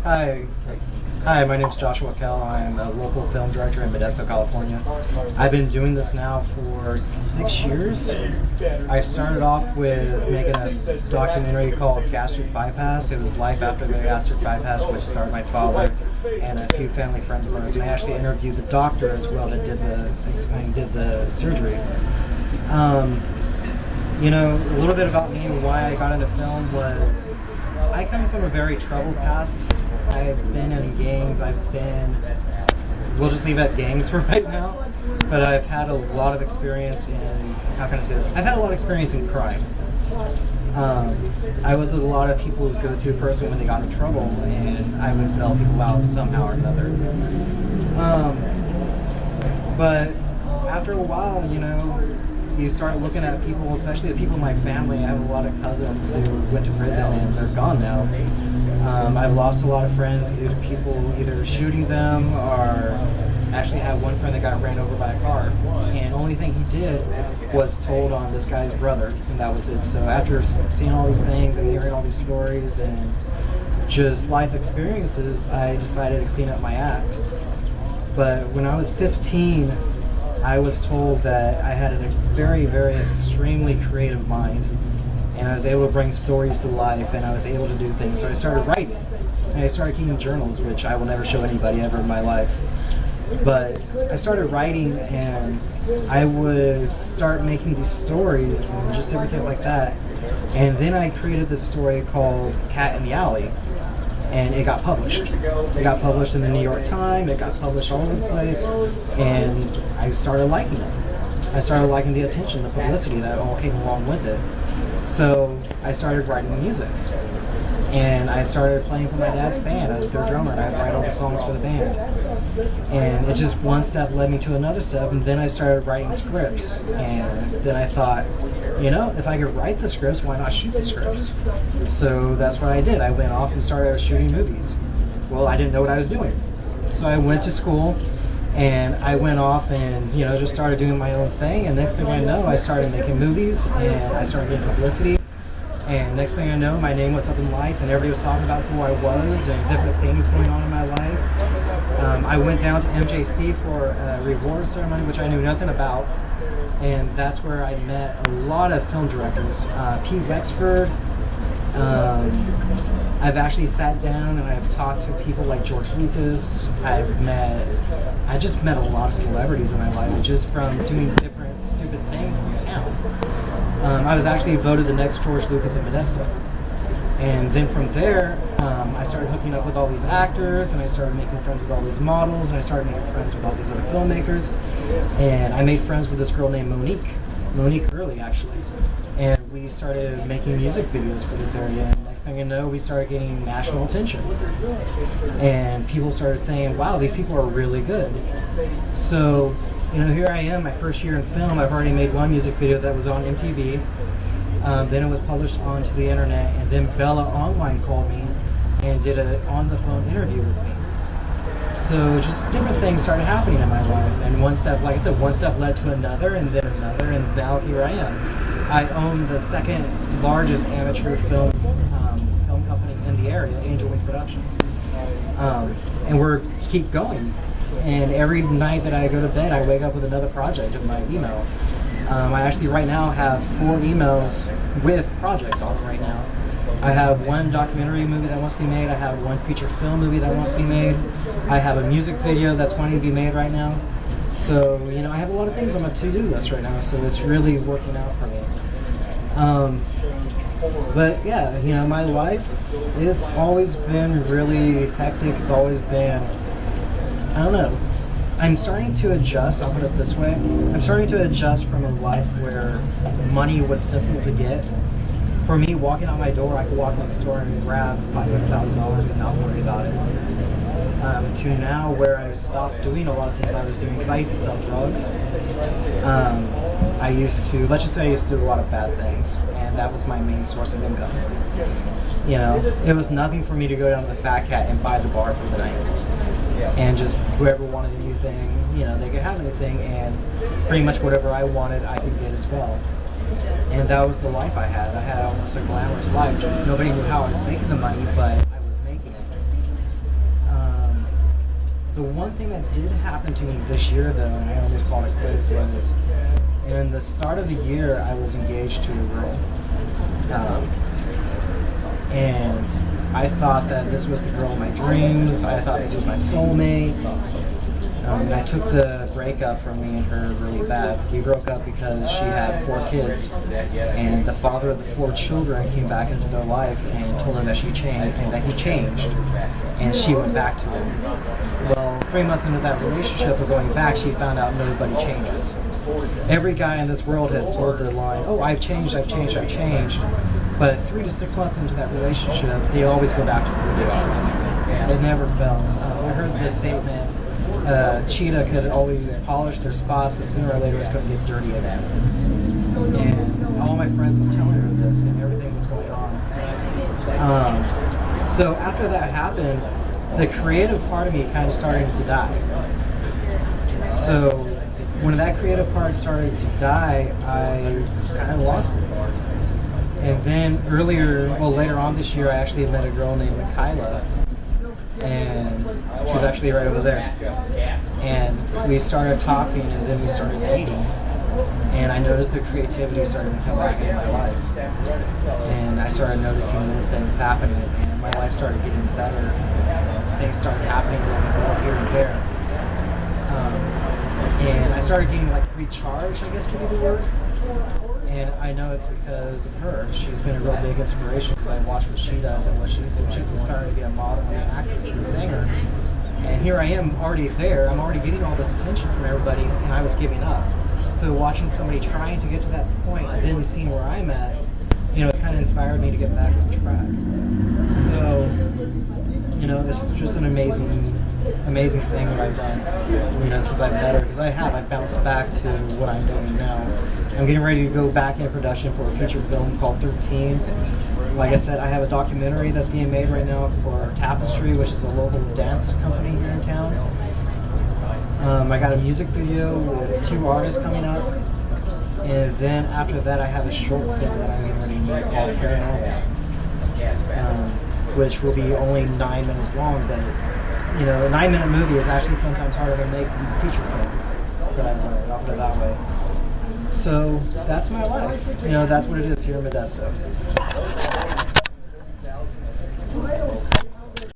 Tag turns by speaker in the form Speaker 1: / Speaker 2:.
Speaker 1: Hi. Hi, my name's Joshua Kell. I'm a local film director in Modesto, California. I've been doing this now for 6 years. I started off with making a documentary called Gastric Bypass. It was life after the gastric bypass, which starred my father and a few family friends of ours. And I actually interviewed the doctor as well that did the surgery. You know, a little bit about me and why I got into film was I come from a very troubled past. I've been in gangs, we'll just leave it at gangs for right now, but I've had a lot of experience in, how can I say this? I've had a lot of experience in crime. I was a lot of people's go-to person when they got in trouble, and I would bail people out somehow or another. But after a while, you know, you start looking at people, especially the people in my family. I have a lot of cousins who went to prison and they're gone now. I've lost a lot of friends due to people either shooting them or actually had one friend that got ran over by a car. And the only thing he did was told on this guy's brother, and that was it. So after seeing all these things and hearing all these stories and just life experiences, I decided to clean up my act. But when I was 15, I was told that I had a very, very extremely creative mind, and I was able to bring stories to life, and I was able to do things. So I started writing, and I started keeping journals, which I will never show anybody ever in my life. But I started writing, and I would start making these stories and just different things like that. And then I created this story called Cat in the Alley, and it got published. It got published in the New York Times, it got published all over the place, and I started liking it. I started liking the attention, the publicity that all came along with it. So I started writing music, and I started playing for my dad's band. I was their drummer, and I'd write all the songs for the band. And it just one step led me to another step, and then I started writing scripts. And then I thought, you know, if I could write the scripts, why not shoot the scripts? So that's what I did. I went off and started shooting movies. Well, I didn't know what I was doing. So I went to school, and I went off and, you know, just started doing my own thing. And next thing I know, I started making movies, and I started getting publicity. And next thing I know, my name was up in lights, and everybody was talking about who I was and different things going on in my life. I went down to MJC for a reward ceremony, which I knew nothing about. And that's where I met a lot of film directors. Pete Wexford. I've actually sat down and I've talked to people like George Lucas. I just met a lot of celebrities in my life just from doing different stupid things in this town. I was actually voted the next George Lucas in Modesto. And then from there, I started hooking up with all these actors, and I started making friends with all these models, and I started making friends with all these other filmmakers. And I made friends with this girl named Monique Early, actually. And we started making music videos for this area. And next thing you know, we started getting national attention. And people started saying, wow, these people are really good. So, you know, here I am, my first year in film. I've already made one music video that was on MTV. Then it was published onto the internet, and then Bella Online called me and did an on-the-phone interview with me. So just different things started happening in my life, and one step, like I said, one step led to another, and then another, and now here I am. I own the second largest amateur film company in the area, Angel Wings Productions, and we're keep going. And every night that I go to bed, I wake up with another project in my email. I actually right now have 4 emails with projects on right now. I have one documentary movie that wants to be made. I have one feature film movie that wants to be made. I have a music video that's wanting to be made right now. So, you know, I have a lot of things on my to-do list right now, so it's really working out for me. But yeah, you know, my life, it's always been really hectic. It's always been, I don't know. I'm starting to adjust, I'll put it this way. I'm starting to adjust from a life where money was simple to get. For me, walking out my door, I could walk next door and grab $500,000 and not worry about it. To now where I stopped doing a lot of things I was doing, because I used to sell drugs. I used to, let's just say I used to do a lot of bad things, and that was my main source of income. You know, it was nothing for me to go down to the Fat Cat and buy the bar for the night. And just whoever wanted anything, you know, they could have anything, and pretty much whatever I wanted, I could get as well. And that was the life I had. I had almost a glamorous life. Just nobody knew how I was making the money, but I was making it. The one thing that did happen to me this year, though, and I almost called it quits, was in the start of the year, I was engaged to a girl. And I thought that this was the girl of my dreams. I thought this was my soulmate. And I took the breakup from me and her really bad. We broke up because she had 4 kids, and the father of the 4 children came back into their life and told her that she changed and that he changed, and she went back to him. Well, 3 months into that relationship of going back, she found out nobody changes. Every guy in this world has told the line, "Oh, I've changed, I've changed, I've changed," but 3 to 6 months into that relationship, they always go back to the beginning. It never fails. I heard the statement. Cheetah could always polish their spots, but sooner or later it's going to get dirty again. And all my friends was telling her this, and everything was going on. So after that happened, the creative part of me kind of started to die. So when that creative part started to die, I kind of lost it. And then later on this year, I actually met a girl named Kyla. And she's actually right over there. And we started talking, and then we started dating. And I noticed the creativity started to come back in my life. And I started noticing little things happening, and my life started getting better. Things started happening a little bit more here and there. And I started getting like recharged, I guess would be the word. And I know it's because of her. She's been a real big inspiration because I watch what she does and what she's doing. She's inspired to be a model and an actress and a singer. And here I am already there. I'm already getting all this attention from everybody, and I was giving up. So watching somebody trying to get to that point and then seeing where I'm at, it kind of inspired me to get back on track. So, it's just an amazing thing that I've done, since I've met her, because I've bounced back to what I'm doing now. I'm getting ready to go back in production for a feature film called 13. Like I said, I have a documentary that's being made right now for Tapestry, which is a local dance company here in town. I got a music video with 2 artists coming up. And then after that, I have a short film that I'm getting ready to make called Paranormal, which will be only 9 minutes long, but a 9-minute movie is actually sometimes harder to make than feature films that I've learned. I'll put it that way. So that's my life. That's what it is here in Modesto.